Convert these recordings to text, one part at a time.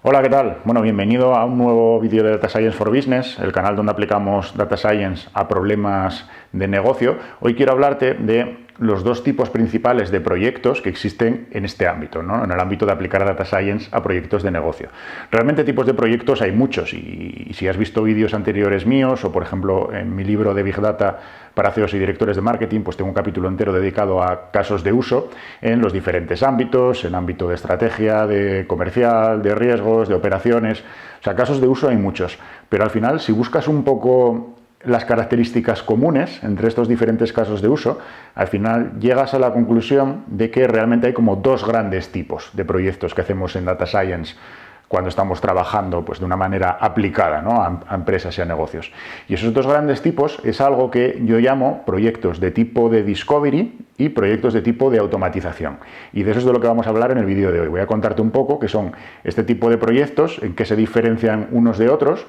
Hola, ¿qué tal? Bueno, bienvenido a un nuevo vídeo de Data Science for Business, el canal donde aplicamos Data Science a problemas de negocio. Hoy quiero hablarte de los dos tipos principales de proyectos que existen en este ámbito, ¿no? En el ámbito de aplicar Data Science a proyectos de negocio. Realmente tipos de proyectos hay muchos y si has visto vídeos anteriores míos o, por ejemplo, en mi libro de Big Data para CEOs y directores de marketing, pues tengo un capítulo entero dedicado a casos de uso en los diferentes ámbitos, en ámbito de estrategia, de comercial, de riesgos, de operaciones. O sea, casos de uso hay muchos, pero al final, si buscas un poco las características comunes entre estos diferentes casos de uso, al final llegas a la conclusión de que realmente hay como dos grandes tipos de proyectos que hacemos en Data Science cuando estamos trabajando pues, de una manera aplicada, ¿no? a empresas y a negocios. Y esos dos grandes tipos es algo que yo llamo proyectos de tipo de discovery y proyectos de tipo de automatización. Y de eso es de lo que vamos a hablar en el vídeo de hoy. Voy a contarte un poco qué son este tipo de proyectos, en qué se diferencian unos de otros,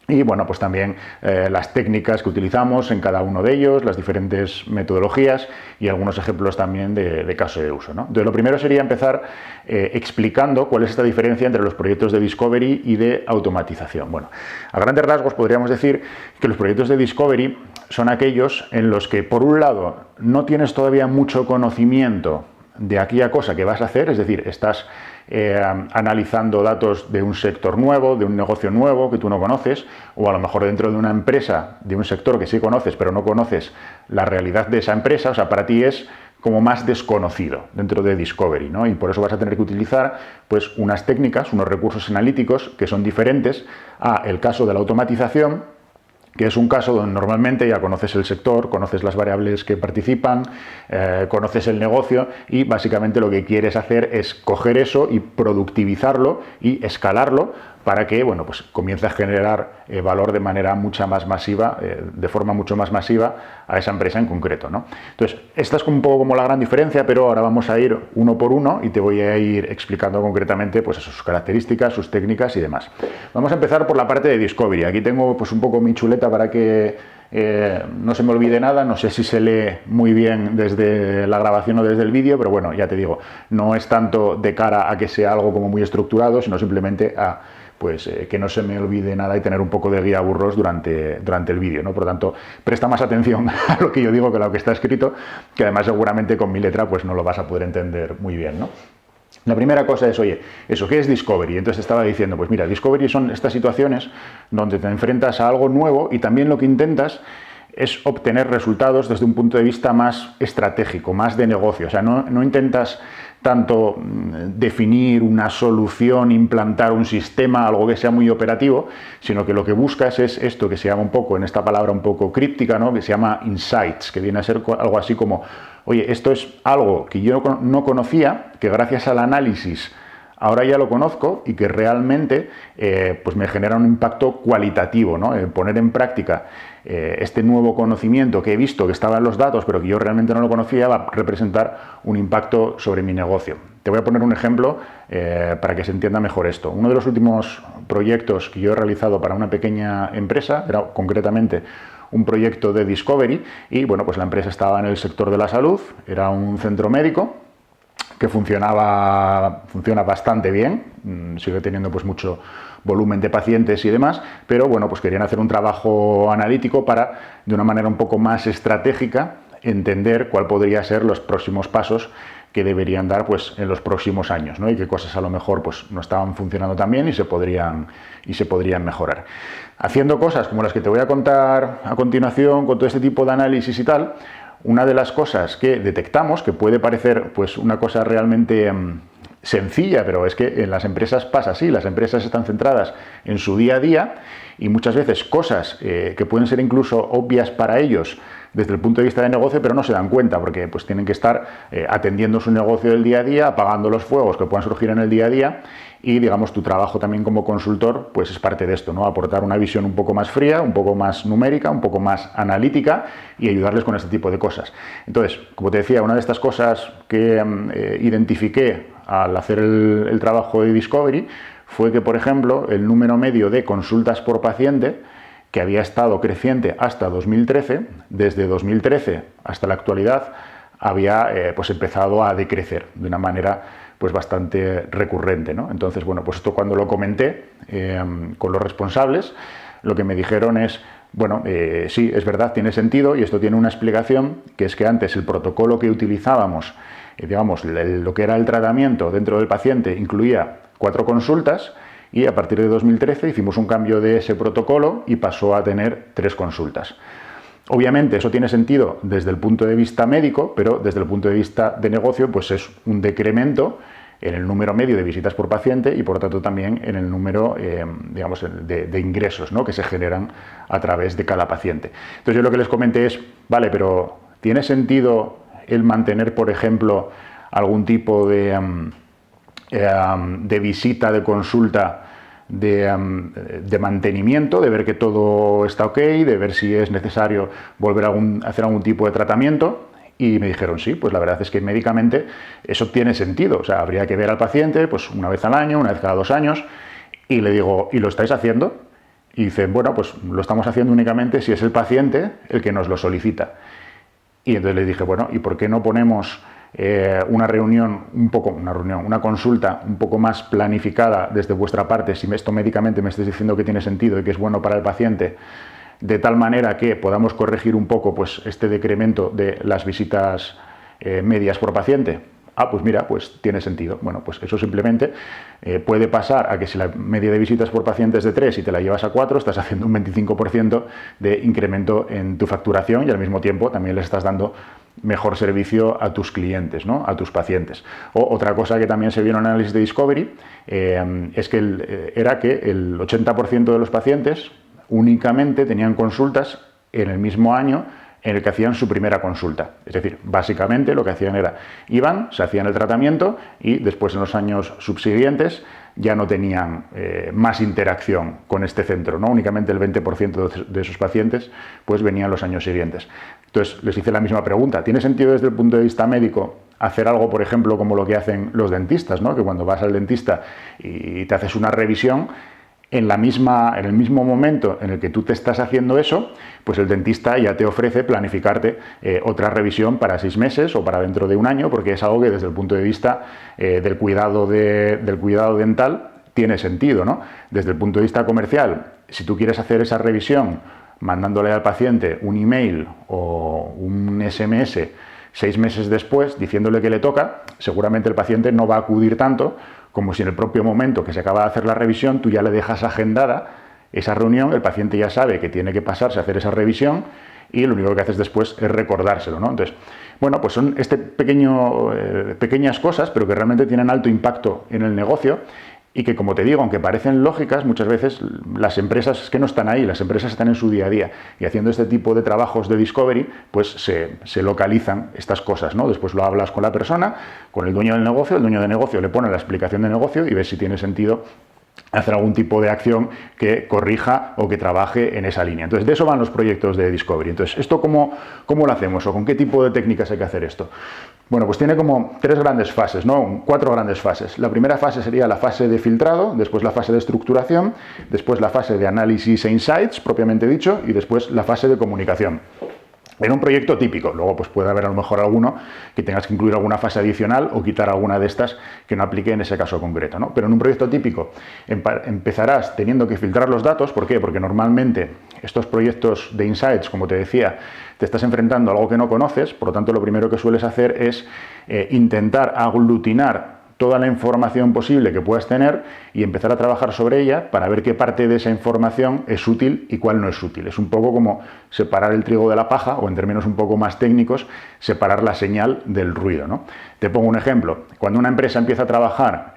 y bueno, pues también las técnicas que utilizamos en cada uno de ellos, las diferentes metodologías y algunos ejemplos también de caso de uso, ¿no? Entonces, lo primero sería empezar explicando cuál es esta diferencia entre los proyectos de discovery y de automatización. Bueno, a grandes rasgos podríamos decir que los proyectos de discovery son aquellos en los que, por un lado, no tienes todavía mucho conocimiento de aquella cosa que vas a hacer, es decir, estás analizando datos de un sector nuevo, de un negocio nuevo que tú no conoces, o a lo mejor dentro de una empresa, de un sector que sí conoces, pero no conoces la realidad de esa empresa. O sea, para ti es como más desconocido dentro de Discovery, ¿no? Y por eso vas a tener que utilizar pues, unas técnicas, unos recursos analíticos que son diferentes a el caso de la automatización, que es un caso donde normalmente ya conoces el sector, conoces las variables que participan, conoces el negocio y básicamente lo que quieres hacer es coger eso y productivizarlo y escalarlo para que, bueno, pues comience a generar valor de manera mucho más masiva, de forma mucho más masiva a esa empresa en concreto, ¿no? Entonces, esta es un poco como la gran diferencia, pero ahora vamos a ir uno por uno y te voy a ir explicando concretamente pues, sus características, sus técnicas y demás. Vamos a empezar por la parte de Discovery. Aquí tengo pues, un poco mi chuleta para que no se me olvide nada. No sé si se lee muy bien desde la grabación o desde el vídeo, pero bueno, ya te digo, no es tanto de cara a que sea algo como muy estructurado, sino simplemente a pues que no se me olvide nada y tener un poco de guía burros durante el vídeo, ¿no? Por lo tanto, presta más atención a lo que yo digo que a lo que está escrito, que además seguramente con mi letra pues no lo vas a poder entender muy bien, ¿no? La primera cosa es, oye, ¿eso qué es Discovery? Entonces estaba diciendo, pues mira, Discovery son estas situaciones donde te enfrentas a algo nuevo y también lo que intentas es obtener resultados desde un punto de vista más estratégico, más de negocio. O sea, no intentas tanto definir una solución, implantar un sistema, algo que sea muy operativo, sino que lo que buscas es esto que se llama un poco, en esta palabra un poco críptica, ¿no? Que se llama insights, que viene a ser algo así como, oye, esto es algo que yo no conocía, que gracias al análisis ahora ya lo conozco y que realmente pues me genera un impacto cualitativo, ¿no? Poner en práctica este nuevo conocimiento que he visto que estaba en los datos pero que yo realmente no lo conocía va a representar un impacto sobre mi negocio. Te voy a poner un ejemplo para que se entienda mejor esto. Uno de los últimos proyectos que yo he realizado para una pequeña empresa era concretamente un proyecto de Discovery y bueno, pues la empresa estaba en el sector de la salud, era un centro médico que funciona bastante bien, sigue teniendo pues mucho volumen de pacientes y demás, pero bueno, pues querían hacer un trabajo analítico para, de una manera un poco más estratégica, entender cuál podría ser los próximos pasos que deberían dar pues en los próximos años, ¿no? Y qué cosas a lo mejor pues no estaban funcionando tan bien y se podrían mejorar. Haciendo cosas como las que te voy a contar a continuación, con todo este tipo de análisis y tal, una de las cosas que detectamos, que puede parecer pues una cosa realmente sencilla, pero es que en las empresas pasa así, las empresas están centradas en su día a día y muchas veces cosas que pueden ser incluso obvias para ellos desde el punto de vista de negocio, pero no se dan cuenta porque pues tienen que estar atendiendo su negocio del día a día, apagando los fuegos que puedan surgir en el día a día y, digamos, tu trabajo también como consultor pues es parte de esto, ¿no? Aportar una visión un poco más fría, un poco más numérica, un poco más analítica y ayudarles con este tipo de cosas. Entonces, como te decía, una de estas cosas que identifiqué al hacer el trabajo de Discovery fue que, por ejemplo, el número medio de consultas por paciente, que había estado creciente hasta 2013, desde 2013 hasta la actualidad había pues empezado a decrecer de una manera pues bastante recurrente, ¿no? Entonces, bueno, pues esto cuando lo comenté con los responsables, lo que me dijeron es, bueno, sí, es verdad, tiene sentido y esto tiene una explicación, que es que antes el protocolo que utilizábamos, digamos, lo que era el tratamiento dentro del paciente incluía 4 consultas y a partir de 2013 hicimos un cambio de ese protocolo y pasó a tener 3 consultas. Obviamente eso tiene sentido desde el punto de vista médico, pero desde el punto de vista de negocio, pues es un decremento en el número medio de visitas por paciente y por lo tanto también en el número digamos, de ingresos, ¿no?, que se generan a través de cada paciente. Entonces yo lo que les comenté es, vale, pero ¿tiene sentido el mantener, por ejemplo, algún tipo de visita, de consulta, de mantenimiento, de ver que todo está ok, de ver si es necesario volver a hacer algún tipo de tratamiento? Y me dijeron, sí, pues la verdad es que médicamente eso tiene sentido. O sea, habría que ver al paciente pues una vez al año, una vez cada 2 años. Y le digo, ¿y lo estáis haciendo? Y dicen, bueno, pues lo estamos haciendo únicamente si es el paciente el que nos lo solicita. Y entonces le dije, bueno, ¿y por qué no ponemos una consulta un poco más planificada desde vuestra parte, si esto médicamente me estáis diciendo que tiene sentido y que es bueno para el paciente, de tal manera que podamos corregir un poco pues este decremento de las visitas medias por paciente? Ah, pues mira, pues tiene sentido. Bueno, pues eso simplemente puede pasar a que si la media de visitas por paciente es de 3 y te la llevas a 4, estás haciendo un 25% de incremento en tu facturación y al mismo tiempo también le estás dando mejor servicio a tus clientes, ¿no?, a tus pacientes. O otra cosa que también se vio en el análisis de Discovery es que era que el 80% de los pacientes únicamente tenían consultas en el mismo año en el que hacían su primera consulta. Es decir, básicamente lo que hacían era, iban, se hacían el tratamiento y después en los años subsiguientes ya no tenían más interacción con este centro, ¿no? Únicamente el 20% de esos pacientes pues venían los años siguientes. Entonces les hice la misma pregunta, ¿tiene sentido desde el punto de vista médico hacer algo, por ejemplo, como lo que hacen los dentistas, ¿no?, que cuando vas al dentista y te haces una revisión, en el mismo momento en el que tú te estás haciendo eso, pues el dentista ya te ofrece planificarte otra revisión para 6 meses o para dentro de 1 año, porque es algo que desde el punto de vista del cuidado dental tiene sentido, ¿no? Desde el punto de vista comercial, si tú quieres hacer esa revisión mandándole al paciente un email o un SMS 6 meses después diciéndole que le toca, seguramente el paciente no va a acudir tanto como si en el propio momento que se acaba de hacer la revisión tú ya le dejas agendada esa reunión, el paciente ya sabe que tiene que pasarse a hacer esa revisión y lo único que haces después es recordárselo, ¿no? Entonces, bueno, pues son pequeñas cosas, pero que realmente tienen alto impacto en el negocio y que, como te digo, aunque parecen lógicas, muchas veces las empresas es que no están ahí, las empresas están en su día a día y haciendo este tipo de trabajos de discovery, pues se localizan estas cosas, ¿no? Después lo hablas con la persona, con el dueño del negocio, el dueño de negocio le pone la explicación de negocio y ves si tiene sentido hacer algún tipo de acción que corrija o que trabaje en esa línea. Entonces, de eso van los proyectos de Discovery. Entonces, ¿esto cómo lo hacemos o con qué tipo de técnicas hay que hacer esto? Bueno, pues tiene como 3 grandes fases, ¿no? 4 grandes fases. La primera fase sería la fase de filtrado, después la fase de estructuración, después la fase de análisis e insights, propiamente dicho, y después la fase de comunicación. En un proyecto típico, luego pues puede haber a lo mejor alguno que tengas que incluir alguna fase adicional o quitar alguna de estas que no aplique en ese caso concreto, ¿no? Pero en un proyecto típico empezarás teniendo que filtrar los datos. ¿Por qué? Porque normalmente estos proyectos de insights, como te decía, te estás enfrentando a algo que no conoces, por lo tanto lo primero que sueles hacer es intentar aglutinar toda la información posible que puedas tener y empezar a trabajar sobre ella para ver qué parte de esa información es útil y cuál no es útil. Es un poco como separar el trigo de la paja, o en términos un poco más técnicos, separar la señal del ruido, ¿no? Te pongo un ejemplo. Cuando una empresa empieza a trabajar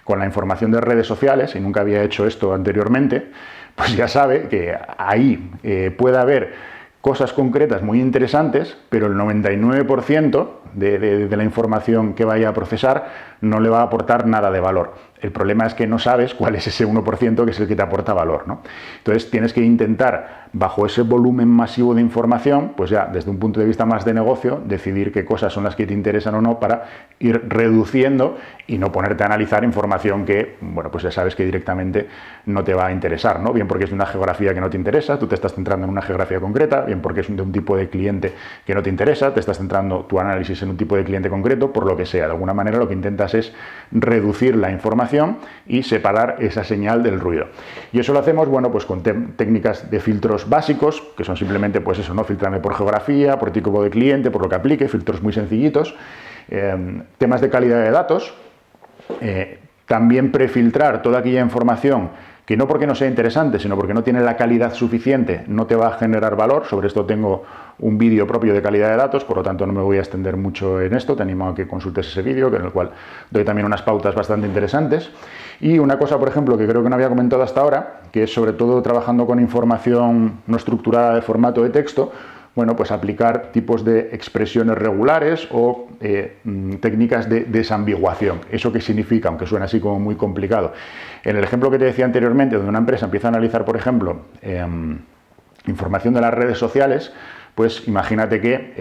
con la información de redes sociales, y nunca había hecho esto anteriormente, pues ya sabe que ahí puede haber cosas concretas muy interesantes, pero el 99% de la información que vaya a procesar no le va a aportar nada de valor. El problema es que no sabes cuál es ese 1% que es el que te aporta valor, ¿no? Entonces tienes que intentar, bajo ese volumen masivo de información, pues ya desde un punto de vista más de negocio, decidir qué cosas son las que te interesan o no para ir reduciendo y no ponerte a analizar información que, bueno, pues ya sabes que directamente no te va a interesar, ¿no? Bien porque es de una geografía que no te interesa, tú te estás centrando en una geografía concreta, bien porque es de un tipo de cliente que no te interesa, te estás centrando tu análisis tienes en un tipo de cliente concreto, por lo que sea. De alguna manera lo que intentas es reducir la información y separar esa señal del ruido. Y eso lo hacemos, bueno, pues con técnicas de filtros básicos, que son simplemente, pues eso, ¿no? Filtrarme por geografía, por tipo de cliente, por lo que aplique, filtros muy sencillitos. Temas de calidad de datos, también prefiltrar toda aquella información que no porque no sea interesante, sino porque no tiene la calidad suficiente, no te va a generar valor. Sobre esto tengo un vídeo propio de calidad de datos, por lo tanto no me voy a extender mucho en esto, te animo a que consultes ese vídeo, en el cual doy también unas pautas bastante interesantes. Y una cosa, por ejemplo, que creo que no había comentado hasta ahora, que es sobre todo trabajando con información no estructurada de formato de texto, bueno, pues aplicar tipos de expresiones regulares o técnicas de desambiguación. ¿Eso qué significa? Aunque suena así como muy complicado. En el ejemplo que te decía anteriormente, donde una empresa empieza a analizar, por ejemplo, información de las redes sociales, pues imagínate que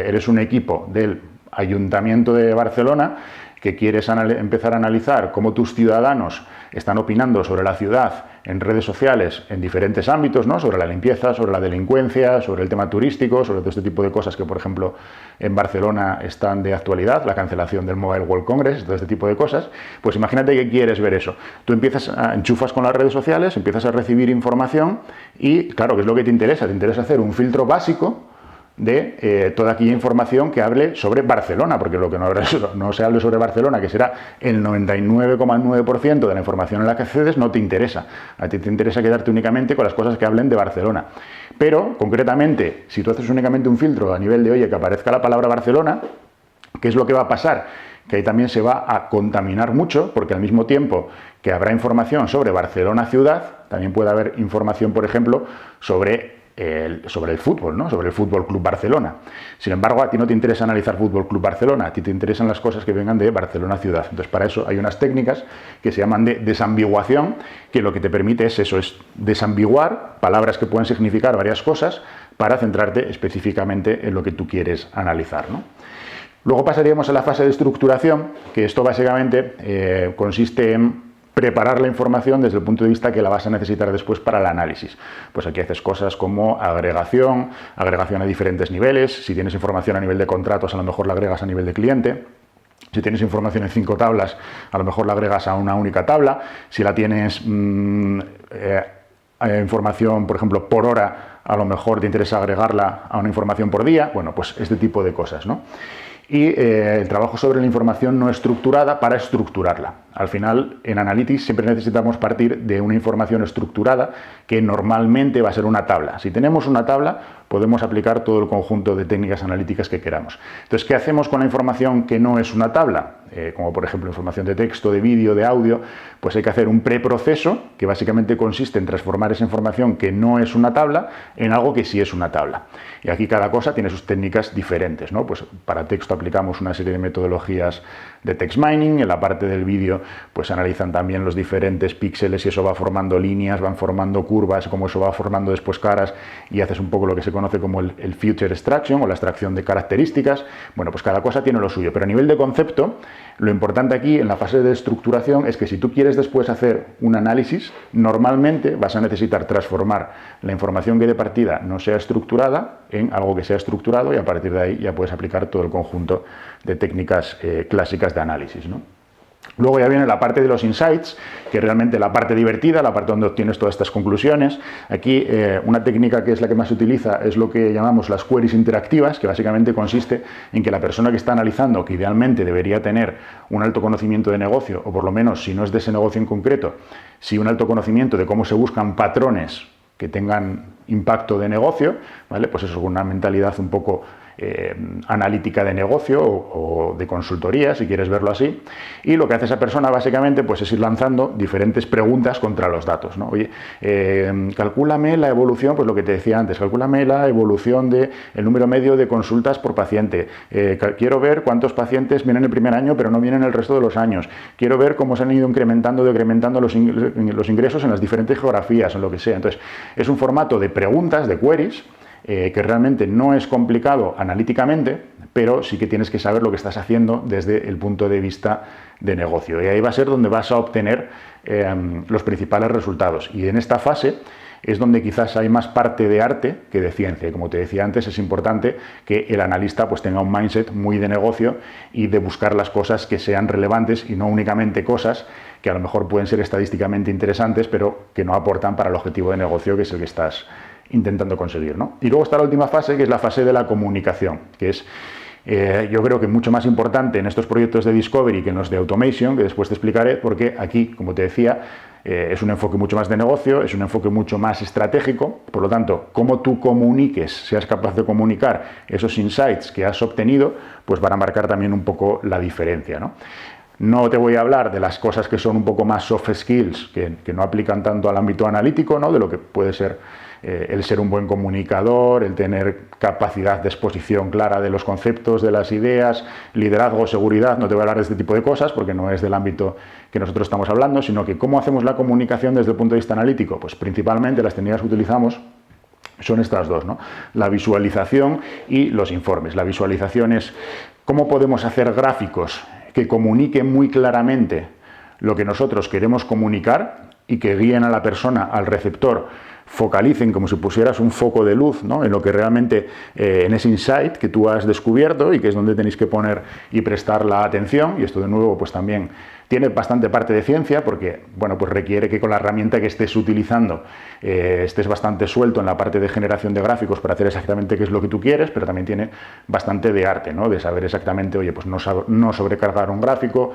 eres un equipo del Ayuntamiento de Barcelona que quieres empezar a analizar cómo tus ciudadanos están opinando sobre la ciudad en redes sociales en diferentes ámbitos, ¿no? Sobre la limpieza, sobre la delincuencia, sobre el tema turístico, sobre todo este tipo de cosas que, por ejemplo, en Barcelona están de actualidad, la cancelación del Mobile World Congress, todo este tipo de cosas. Pues imagínate que quieres ver eso. Tú enchufas con las redes sociales, empiezas a recibir información y, claro, ¿qué es lo que te interesa? Te interesa hacer un filtro básico de toda aquella información que hable sobre Barcelona, porque lo que no se hable sobre Barcelona, que será el 99,9% de la información en la que accedes, no te interesa. A ti te interesa quedarte únicamente con las cosas que hablen de Barcelona. Pero, concretamente, si tú haces únicamente un filtro a nivel de, oye, que aparezca la palabra Barcelona, ¿qué es lo que va a pasar? Que ahí también se va a contaminar mucho, porque al mismo tiempo que habrá información sobre Barcelona ciudad, también puede haber información, por ejemplo, sobre el fútbol, ¿no? Sobre el Fútbol Club Barcelona. Sin embargo, a ti no te interesa analizar Fútbol Club Barcelona, a ti te interesan las cosas que vengan de Barcelona ciudad. Entonces, para eso hay unas técnicas que se llaman de desambiguación, que lo que te permite es eso, es desambiguar palabras que pueden significar varias cosas para centrarte específicamente en lo que tú quieres analizar, ¿no? Luego pasaríamos a la fase de estructuración, que esto básicamente consiste en preparar la información desde el punto de vista que la vas a necesitar después para el análisis. Pues aquí haces cosas como agregación a diferentes niveles. Si tienes información a nivel de contratos, a lo mejor la agregas a nivel de cliente. Si tienes información en 5 tablas, a lo mejor la agregas a una única tabla. Si la tienes información, por ejemplo, por hora, a lo mejor te interesa agregarla a una información por día. Bueno, pues este tipo de cosas, ¿no? Y el trabajo sobre la información no estructurada para estructurarla. Al final, en Analytics siempre necesitamos partir de una información estructurada que normalmente va a ser una tabla. Si tenemos una tabla, podemos aplicar todo el conjunto de técnicas analíticas que queramos. Entonces, ¿qué hacemos con la información que no es una tabla? Como por ejemplo información de texto, de vídeo, de audio, pues hay que hacer un preproceso que básicamente consiste en transformar esa información que no es una tabla en algo que sí es una tabla. Y aquí cada cosa tiene sus técnicas diferentes, ¿no? Pues para texto aplicamos una serie de metodologías de text mining, en la parte del vídeo pues analizan también los diferentes píxeles y eso va formando líneas, van formando curvas, como eso va formando después caras y haces un poco lo que se conoce como el feature extraction o la extracción de características. Bueno, pues cada cosa tiene lo suyo, pero a nivel de concepto, lo importante aquí en la fase de estructuración es que si tú quieres después hacer un análisis, normalmente vas a necesitar transformar la información que de partida no sea estructurada en algo que sea estructurado y a partir de ahí ya puedes aplicar todo el conjunto de técnicas clásicas de análisis, ¿no? Luego ya viene la parte de los insights, que es realmente la parte divertida, la parte donde obtienes todas estas conclusiones. Aquí una técnica que es la que más se utiliza es lo que llamamos las queries interactivas, que básicamente consiste en que la persona que está analizando, que idealmente debería tener un alto conocimiento de negocio, o por lo menos si no es de ese negocio en concreto, si un alto conocimiento de cómo se buscan patrones que tengan impacto de negocio, ¿vale? Pues eso, con una mentalidad un poco analítica de negocio o de consultoría, si quieres verlo así, y lo que hace esa persona básicamente pues es ir lanzando diferentes preguntas contra los datos, ¿no? Oye, calcúlame la evolución, pues lo que te decía antes, calcúlame la evolución del número medio de consultas por paciente, quiero ver cuántos pacientes vienen el primer año pero no vienen el resto de los años, quiero ver cómo se han ido incrementando o decrementando los ingresos en las diferentes geografías, en lo que sea. Entonces, es un formato de preguntas, de queries, que realmente no es complicado analíticamente, pero sí que tienes que saber lo que estás haciendo desde el punto de vista de negocio. Y ahí va a ser donde vas a obtener los principales resultados. Y en esta fase es donde quizás hay más parte de arte que de ciencia. Y como te decía antes, es importante que el analista pues tenga un mindset muy de negocio y de buscar las cosas que sean relevantes y no únicamente cosas que a lo mejor pueden ser estadísticamente interesantes, pero que no aportan para el objetivo de negocio que es el que estás intentando conseguir, ¿no? Y luego está la última fase, que es la fase de la comunicación, que es yo creo que mucho más importante en estos proyectos de Discovery que en los de Automation, que después te explicaré, porque aquí, como te decía, es un enfoque mucho más de negocio, es un enfoque mucho más estratégico. Por lo tanto, cómo tú comuniques, seas capaz de comunicar esos insights que has obtenido, pues van a marcar también un poco la diferencia, ¿no? No te voy a hablar de las cosas que son un poco más soft skills, que no aplican tanto al ámbito analítico, ¿no? De lo que puede ser el ser un buen comunicador, el tener capacidad de exposición clara de los conceptos, de las ideas, liderazgo, seguridad. No te voy a hablar de este tipo de cosas porque no es del ámbito que nosotros estamos hablando, sino que cómo hacemos la comunicación desde el punto de vista analítico. Pues principalmente las técnicas que utilizamos son estas dos, ¿no? La visualización y los informes. La visualización es cómo podemos hacer gráficos que comuniquen muy claramente lo que nosotros queremos comunicar y que guíen a la persona, al receptor, focalicen como si pusieras un foco de luz, ¿no? En lo que realmente, en ese insight que tú has descubierto y que es donde tenéis que poner y prestar la atención. Y esto de nuevo pues también tiene bastante parte de ciencia porque, bueno, pues requiere que con la herramienta que estés utilizando estés bastante suelto en la parte de generación de gráficos para hacer exactamente qué es lo que tú quieres, pero también tiene bastante de arte, ¿no? De saber exactamente, oye, pues no sobrecargar un gráfico,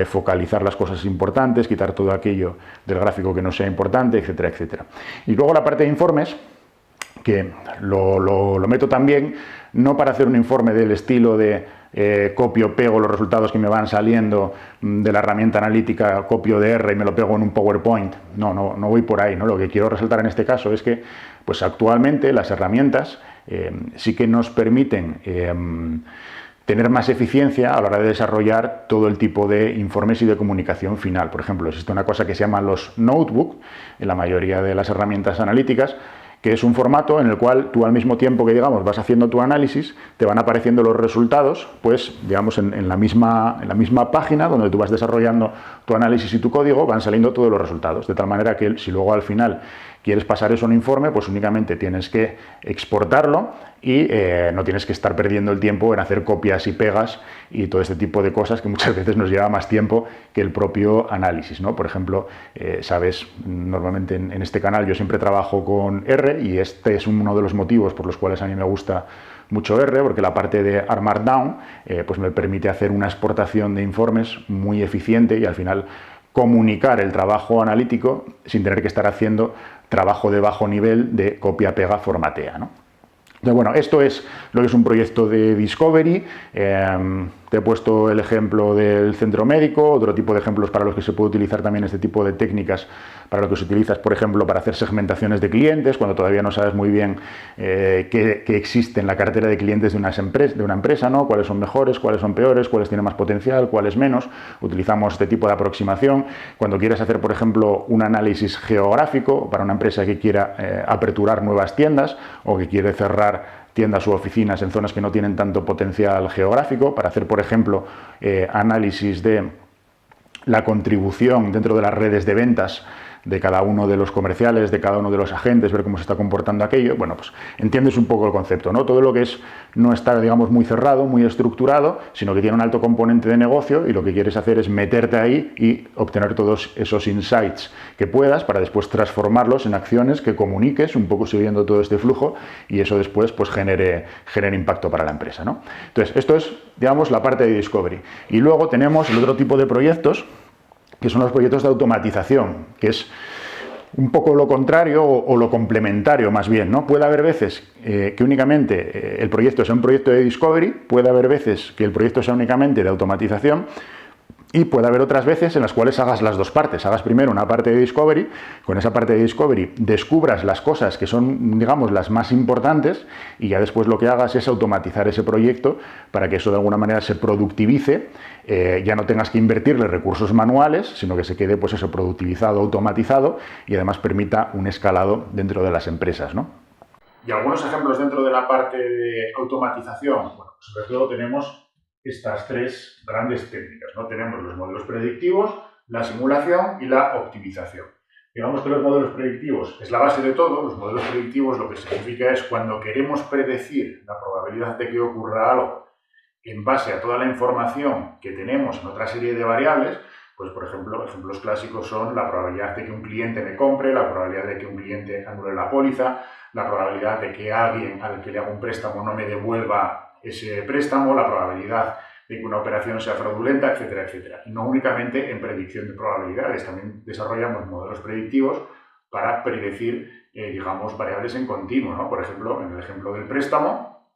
focalizar las cosas importantes, quitar todo aquello del gráfico que no sea importante, etcétera, etcétera. Y luego la parte de informes, que lo meto también, no para hacer un informe del estilo de copio, pego los resultados que me van saliendo de la herramienta analítica, copio de R y me lo pego en un PowerPoint. No voy por ahí, ¿no? Lo que quiero resaltar en este caso es que pues actualmente las herramientas sí que nos permiten tener más eficiencia a la hora de desarrollar todo el tipo de informes y de comunicación final. Por ejemplo, existe una cosa que se llama los notebook en la mayoría de las herramientas analíticas, que es un formato en el cual tú al mismo tiempo que, digamos, vas haciendo tu análisis, te van apareciendo los resultados, pues, digamos, en la misma página donde tú vas desarrollando tu análisis y tu código, van saliendo todos los resultados, de tal manera que si luego al final quieres pasar eso en un informe, pues únicamente tienes que exportarlo y no tienes que estar perdiendo el tiempo en hacer copias y pegas y todo este tipo de cosas que muchas veces nos lleva más tiempo que el propio análisis, ¿no? Por ejemplo, sabes, normalmente en este canal yo siempre trabajo con R y este es uno de los motivos por los cuales a mí me gusta mucho R, porque la parte de R Markdown pues me permite hacer una exportación de informes muy eficiente y al final comunicar el trabajo analítico sin tener que estar haciendo trabajo de bajo nivel de copia, pega, formatea, ¿no? Entonces, bueno, esto es lo que es un proyecto de Discovery. Te he puesto el ejemplo del centro médico, otro tipo de ejemplos para los que se puede utilizar también este tipo de técnicas, para lo que se utilizas, por ejemplo, para hacer segmentaciones de clientes, cuando todavía no sabes muy bien qué existe en la cartera de clientes de una empresa, ¿no? Cuáles son mejores, cuáles son peores, cuáles tienen más potencial, cuáles menos. Utilizamos este tipo de aproximación. Cuando quieres hacer, por ejemplo, un análisis geográfico para una empresa que quiera aperturar nuevas tiendas o que quiere cerrar tiendas u oficinas en zonas que no tienen tanto potencial geográfico, para hacer, por ejemplo, análisis de la contribución dentro de las redes de ventas de cada uno de los comerciales, de cada uno de los agentes, ver cómo se está comportando aquello. Bueno, pues entiendes un poco el concepto, ¿no? Todo lo que es no está, digamos, muy cerrado, muy estructurado, sino que tiene un alto componente de negocio y lo que quieres hacer es meterte ahí y obtener todos esos insights que puedas para después transformarlos en acciones que comuniques, un poco siguiendo todo este flujo y eso después pues genere impacto para la empresa, ¿no? Entonces, esto es, digamos, la parte de Discovery. Y luego tenemos el otro tipo de proyectos, que son los proyectos de automatización, que es un poco lo contrario o lo complementario más bien, ¿no? Puede haber veces que únicamente el proyecto sea un proyecto de Discovery, puede haber veces que el proyecto sea únicamente de automatización y puede haber otras veces en las cuales hagas las dos partes. Hagas primero una parte de Discovery, con esa parte de Discovery descubras las cosas que son, digamos, las más importantes y ya después lo que hagas es automatizar ese proyecto para que eso de alguna manera se productivice, ya no tengas que invertirle recursos manuales, sino que se quede pues eso productivizado, automatizado y además permita un escalado dentro de las empresas, ¿no? Y algunos ejemplos dentro de la parte de automatización, bueno, sobre todo tenemos estas tres grandes técnicas, ¿no? Tenemos los modelos predictivos, la simulación y la optimización. Digamos que los modelos predictivos es la base de todo. Los modelos predictivos lo que significa es cuando queremos predecir la probabilidad de que ocurra algo en base a toda la información que tenemos en otra serie de variables, pues por ejemplo, ejemplos clásicos son la probabilidad de que un cliente me compre, la probabilidad de que un cliente anule la póliza, la probabilidad de que alguien al que le haga un préstamo no me devuelva ese préstamo, la probabilidad de que una operación sea fraudulenta, etcétera, etcétera. Y no únicamente en predicción de probabilidades, también desarrollamos modelos predictivos para predecir, digamos, variables en continuo, ¿no? Por ejemplo, en el ejemplo del préstamo,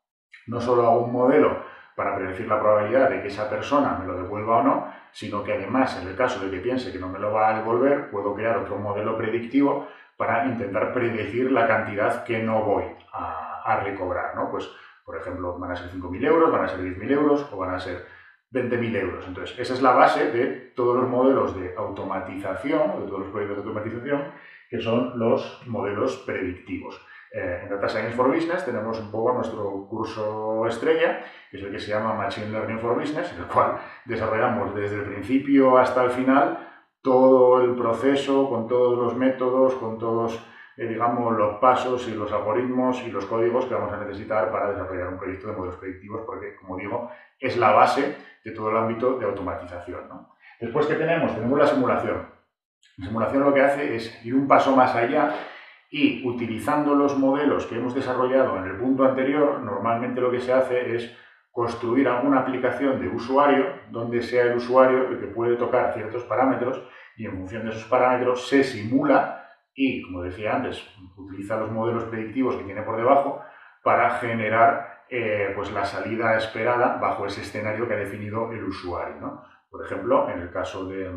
no solo hago un modelo para predecir la probabilidad de que esa persona me lo devuelva o no, sino que además, en el caso de que piense que no me lo va a devolver, puedo crear otro modelo predictivo para intentar predecir la cantidad que no voy a recobrar, ¿no? Pues, por ejemplo, van a ser 5.000 euros, van a ser 10.000 euros o van a ser 20.000 euros. Entonces, esa es la base de todos los modelos de automatización, de todos los proyectos de automatización, que son los modelos predictivos. En Data Science for Business tenemos un poco nuestro curso estrella, que es el que se llama Machine Learning for Business, en el cual desarrollamos desde el principio hasta el final todo el proceso, con todos los métodos, con todos, digamos, los pasos y los algoritmos y los códigos que vamos a necesitar para desarrollar un proyecto de modelos predictivos, porque, como digo, es la base de todo el ámbito de automatización, ¿no? Después, ¿qué tenemos? Tenemos la simulación. La simulación lo que hace es ir un paso más allá y, utilizando los modelos que hemos desarrollado en el punto anterior, normalmente lo que se hace es construir alguna aplicación de usuario donde sea el usuario el que puede tocar ciertos parámetros y en función de esos parámetros se simula y, como decía antes, utiliza los modelos predictivos que tiene por debajo para generar pues la salida esperada bajo ese escenario que ha definido el usuario, ¿no? Por ejemplo, en el caso de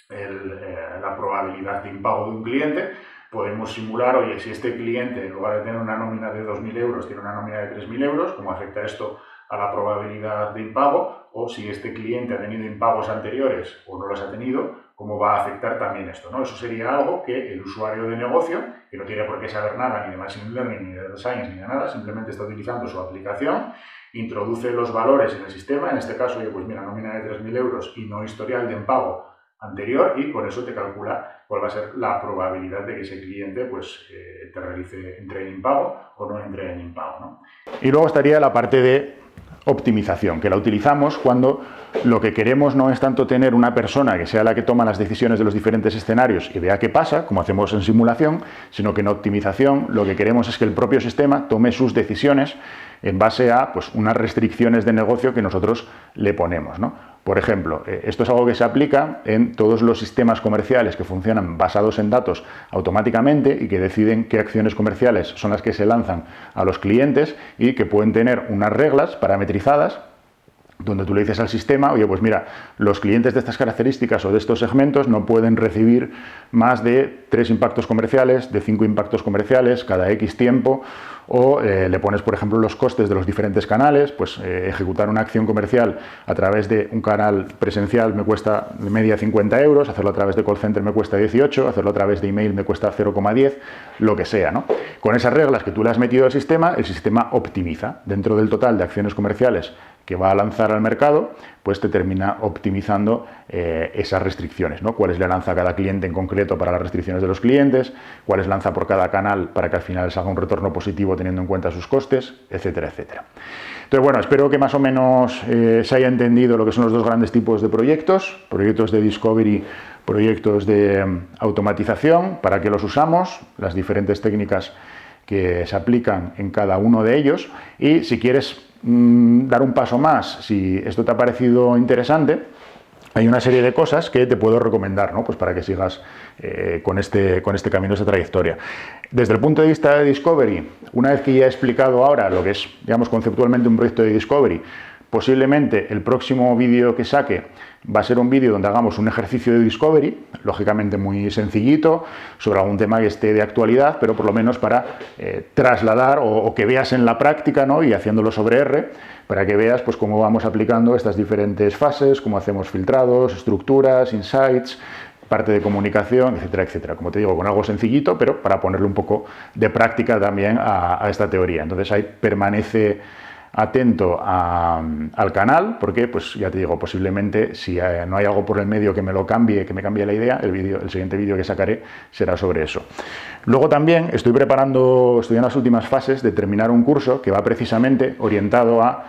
la probabilidad de impago de un cliente, podemos simular, oye, si este cliente en lugar de tener una nómina de 2.000 euros tiene una nómina de 3.000 euros, ¿cómo afecta esto a la probabilidad de impago? O si este cliente ha tenido impagos anteriores o no los ha tenido, ¿cómo va a afectar también esto, ¿no? Eso sería algo que el usuario de negocio, que no tiene por qué saber nada ni de Machine Learning, ni de Data Science, ni de nada, simplemente está utilizando su aplicación, introduce los valores en el sistema, en este caso, oye, pues mira, nómina de 3.000 euros y no historial de impago anterior, y con eso te calcula cuál va a ser la probabilidad de que ese cliente pues, entre en impago o no entre en impago, ¿no? Y luego estaría la parte de optimización, que la utilizamos cuando lo que queremos no es tanto tener una persona que sea la que toma las decisiones de los diferentes escenarios y vea qué pasa, como hacemos en simulación, sino que en optimización lo que queremos es que el propio sistema tome sus decisiones en base a pues, unas restricciones de negocio que nosotros le ponemos, ¿no? Por ejemplo, esto es algo que se aplica en todos los sistemas comerciales que funcionan basados en datos automáticamente y que deciden qué acciones comerciales son las que se lanzan a los clientes y que pueden tener unas reglas parametrizadas donde tú le dices al sistema, oye, pues mira, los clientes de estas características o de estos segmentos no pueden recibir más de 3 impactos comerciales, de 5 impactos comerciales cada X tiempo, o le pones, por ejemplo, los costes de los diferentes canales, pues ejecutar una acción comercial a través de un canal presencial me cuesta de media 50 euros, hacerlo a través de call center me cuesta 18, hacerlo a través de email me cuesta 0,10, lo que sea, ¿no? Con esas reglas que tú le has metido al sistema, el sistema optimiza. Dentro del total de acciones comerciales que va a lanzar al mercado, pues te termina optimizando esas restricciones, ¿no? Cuáles le lanza a cada cliente en concreto para las restricciones de los clientes, cuáles lanza por cada canal para que al final salga un retorno positivo teniendo en cuenta sus costes, etcétera, etcétera. Entonces, bueno, espero que más o menos se haya entendido lo que son los dos grandes tipos de proyectos de discovery, proyectos de automatización, para qué los usamos, las diferentes técnicas que se aplican en cada uno de ellos, y si quieres dar un paso más, si esto te ha parecido interesante, hay una serie de cosas que te puedo recomendar, ¿no? Pues para que sigas con este camino, esta trayectoria. Desde el punto de vista de Discovery, una vez que ya he explicado ahora lo que es, digamos, conceptualmente un proyecto de Discovery, posiblemente el próximo vídeo que saque va a ser un vídeo donde hagamos un ejercicio de Discovery, lógicamente muy sencillito, sobre algún tema que esté de actualidad, pero por lo menos para trasladar o que veas en la práctica, ¿no? Y haciéndolo sobre R, para que veas pues, cómo vamos aplicando estas diferentes fases, cómo hacemos filtrados, estructuras, insights, parte de comunicación, etcétera, etcétera. Como te digo, con algo sencillito, pero para ponerle un poco de práctica también a esta teoría. Entonces ahí permanece atento al canal, porque pues ya te digo, posiblemente si no hay algo por el medio que me lo cambie, que me cambie la idea, el siguiente vídeo que sacaré será sobre eso. Luego también estoy en las últimas fases de terminar un curso que va precisamente orientado a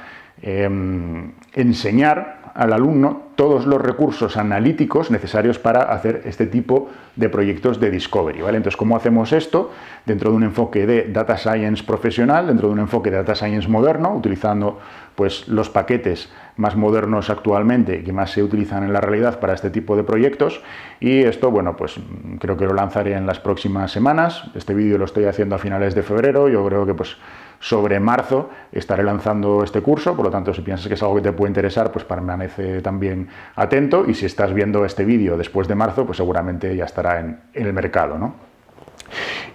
enseñar al alumno todos los recursos analíticos necesarios para hacer este tipo de proyectos de discovery, ¿vale? Entonces, ¿cómo hacemos esto? Dentro de un enfoque de Data Science profesional, dentro de un enfoque de Data Science moderno, utilizando pues, los paquetes más modernos actualmente y que más se utilizan en la realidad para este tipo de proyectos. Y esto, bueno, pues creo que lo lanzaré en las próximas semanas. Este vídeo lo estoy haciendo a finales de febrero. Yo creo que pues sobre marzo estaré lanzando este curso, por lo tanto, si piensas que es algo que te puede interesar, pues permanece también atento, y si estás viendo este vídeo después de marzo, pues seguramente ya estará en el mercado, ¿no?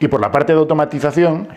Y por la parte de automatización,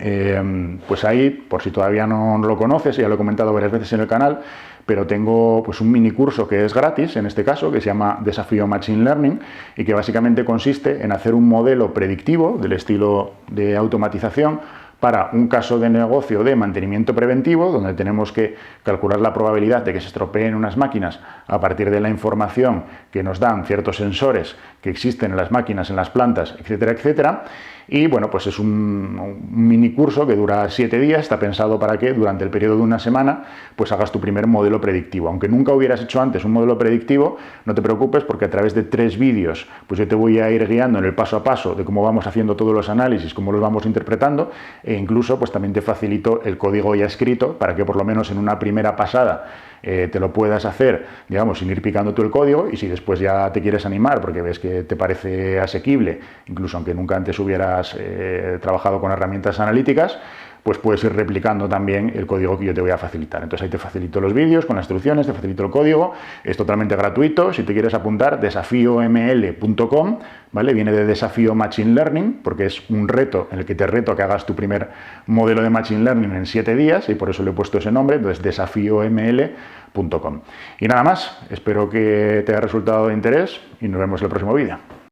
pues ahí, por si todavía no lo conoces, ya lo he comentado varias veces en el canal, pero tengo pues un mini curso que es gratis, en este caso, que se llama Desafío Machine Learning, y que básicamente consiste en hacer un modelo predictivo del estilo de automatización para un caso de negocio de mantenimiento preventivo, donde tenemos que calcular la probabilidad de que se estropeen unas máquinas a partir de la información que nos dan ciertos sensores que existen en las máquinas, en las plantas, etcétera, etcétera. Y bueno, pues es un mini curso que dura 7 días, está pensado para que durante el periodo de una semana pues hagas tu primer modelo predictivo. Aunque nunca hubieras hecho antes un modelo predictivo, no te preocupes, porque a través de 3 vídeos pues yo te voy a ir guiando en el paso a paso de cómo vamos haciendo todos los análisis, cómo los vamos interpretando, e incluso pues también te facilito el código ya escrito para que por lo menos en una primera pasada te lo puedas hacer, digamos, sin ir picando tú el código, y si después ya te quieres animar porque ves que te parece asequible, incluso aunque nunca antes hubieras trabajado con herramientas analíticas, pues puedes ir replicando también el código que yo te voy a facilitar. Entonces ahí te facilito los vídeos con las instrucciones, te facilito el código, es totalmente gratuito. Si te quieres apuntar, desafioml.com, ¿vale? Viene de desafío Machine Learning, porque es un reto en el que te reto a que hagas tu primer modelo de Machine Learning en 7 días, y por eso le he puesto ese nombre, entonces desafioml.com. Y nada más, espero que te haya resultado de interés y nos vemos en el próximo vídeo.